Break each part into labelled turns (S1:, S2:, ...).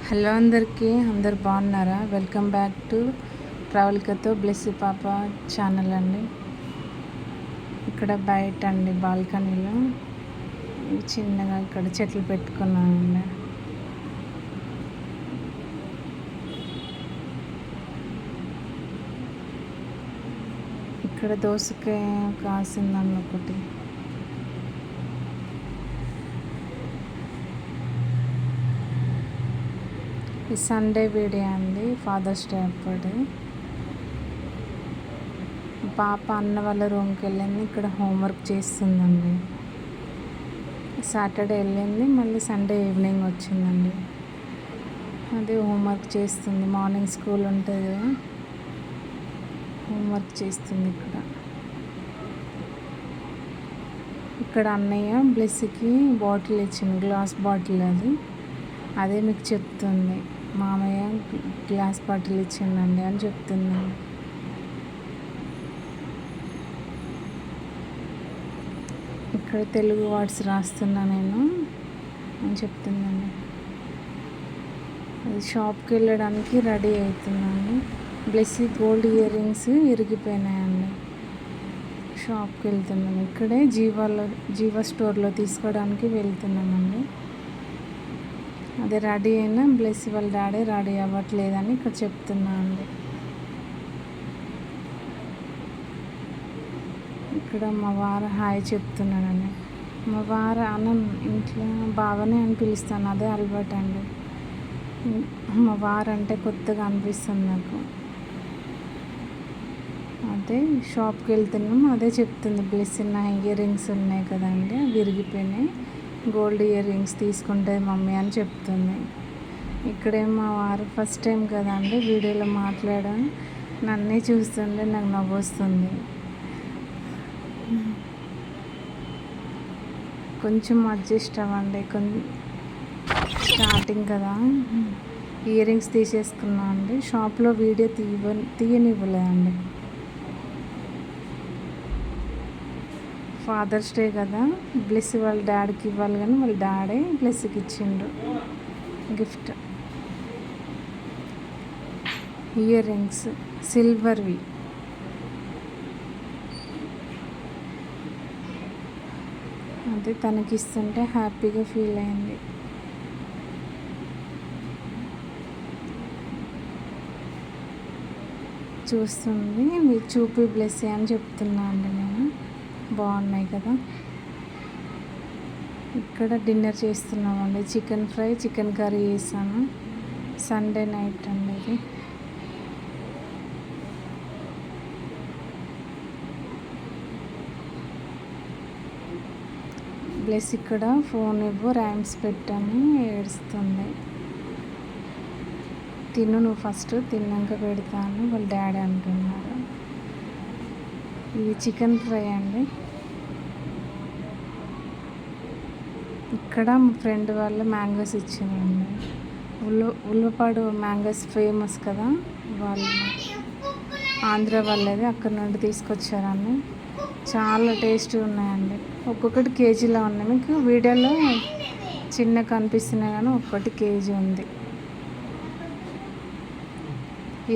S1: Hello అందరు బాగున్నారా? Welcome back to ప్రవళికతో Blessy పాప ఛానల్ అండి. ఇక్కడ బయట అండి బాల్కనీలో చిన్నగా ఇక్కడ చెట్లు పెట్టుకున్నానండి. ఇక్కడ దోసకాయ కాసిందండి ఒకటి. ఈ సండే వీడియో అండి, ఫాదర్స్ డే అప్పుడు. పాప అన్న వాళ్ళ రూమ్కి వెళ్ళింది, ఇక్కడ హోంవర్క్ చేస్తుందండి. సాటర్డే వెళ్ళింది, మళ్ళీ సండే ఈవినింగ్ వచ్చిందండి. అదే హోంవర్క్ చేస్తుంది. మార్నింగ్ స్కూల్ ఉంటుంది కదా, హోంవర్క్ చేస్తుంది. ఇక్కడ అన్నయ్య బ్లెస్సీకి బాటిల్ ఇచ్చింది, గ్లాస్ బాటిల్. అదే మీకు చెప్తుంది, మామయ్య గ్లాస్ బాటిల్ ఇచ్చిందండి అని చెప్తున్నాను. ఇక్కడ తెలుగు వర్డ్స్ రాస్తున్నా నేను అని చెప్తున్నాను. అది షాప్కి వెళ్ళడానికి రెడీ అవుతున్నాను. బ్లెస్సీ గోల్డ్ ఇయర్ రింగ్స్ ఇరిగిపోయినాయండి. షాప్కి వెళ్తున్నాను. ఇక్కడే జీవా స్టోర్లో తీసుకోవడానికి వెళ్తున్నామండి. అదే రెడీ అయినా బ్లెస్సీ వాళ్ళ డాడీ రెడీ అవ్వట్లేదని ఇక్కడ చెప్తున్నా అండి. ఇక్కడ మా వారు హాయ్ చెప్తున్నానండి. మా వారు ఇంట్లో బావనే అని పిలుస్తాను, అదే అలవాటు అండి. మా వారు అంటే కొత్తగా అనిపిస్తుంది నాకు. అదే షాప్కి వెళ్తున్నాం, అదే చెప్తుంది బ్లెస్సీ. నా ఇయర్ రింగ్స్ ఉన్నాయి కదండి, అవి విరిగిపోయినాయి, గోల్డ్ ఇయర్ రింగ్స్ తీసుకుంటే మమ్మీ అని చెప్తుంది. ఇక్కడేమో మా వారు ఫస్ట్ టైం కదండి వీడియోలో మాట్లాడడం, నన్నే చూస్తుంటే నాకు నవ్వు వస్తుంది. కొంచెం అడ్జస్ట్ అవ్వండి, స్టార్టింగ్ కదా. ఇయర్ రింగ్స్ తీసేసుకున్నా అండి. షాప్లో వీడియో తీయనివ్వలేదండి. ఫాదర్స్ డే కదా, బ్లెస్సీ వాళ్ళ డాడీకి ఇవ్వాలి, కానీ వాళ్ళ డాడీ బ్లెస్సీకి ఇచ్చిండ్రు గిఫ్ట్. Ear rings సిల్వర్వి. అదే తనకి ఇస్తుంటే హ్యాపీగా ఫీల్ అయింది. చూస్తుంది, మీరు చూపి బ్లెస్సీ అని చెప్తున్నా అండి నేను. బాగున్నాయి కదా. ఇక్కడ డిన్నర్ చేస్తున్నామండి. చికెన్ ఫ్రై, చికెన్ కర్రీ చేసాను. సండే నైట్ అండి ఇది. ప్లస్ ఇక్కడ ఫోన్ ఇవ్వు, ర్యామ్స్ పెట్టని ఏడుస్తుంది. తిను, నువ్వు ఫస్ట్ తిన్నాక పెడతాను వాళ్ళ డాడీ అంటున్నారు. ఇది చికెన్ ఫ్రై అండి. ఇక్కడ మా ఫ్రెండ్ వాళ్ళు మ్యాంగోస్ ఇచ్చిందండి. ఉల్వపాడు మ్యాంగోస్ ఫేమస్ కదా, వాళ్ళు ఆంధ్ర వాళ్ళది, అక్కడ నుండి తీసుకొచ్చారండి. చాలా టేస్ట్గా ఉన్నాయండి. ఒక్కొక్కటి కేజీలో ఉన్నాయి. మీకు వీడియోలో చిన్న కనిపిస్తున్నాయి కానీ ఒక్కటి కేజీ ఉంది.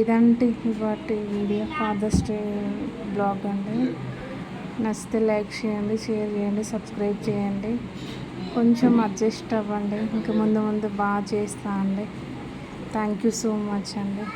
S1: ఇదంటే ఇవాటి వీడియో, ఫాదర్స్ డే బ్లాగ్ అండి. నచ్చితే లైక్ చేయండి, షేర్ చేయండి, సబ్స్క్రైబ్ చేయండి. కొంచెం అడ్జస్ట్ అవ్వండి, ఇంకా ముందు బాగా చేస్తా అండి. థ్యాంక్ యూ సో మచ్ అండి.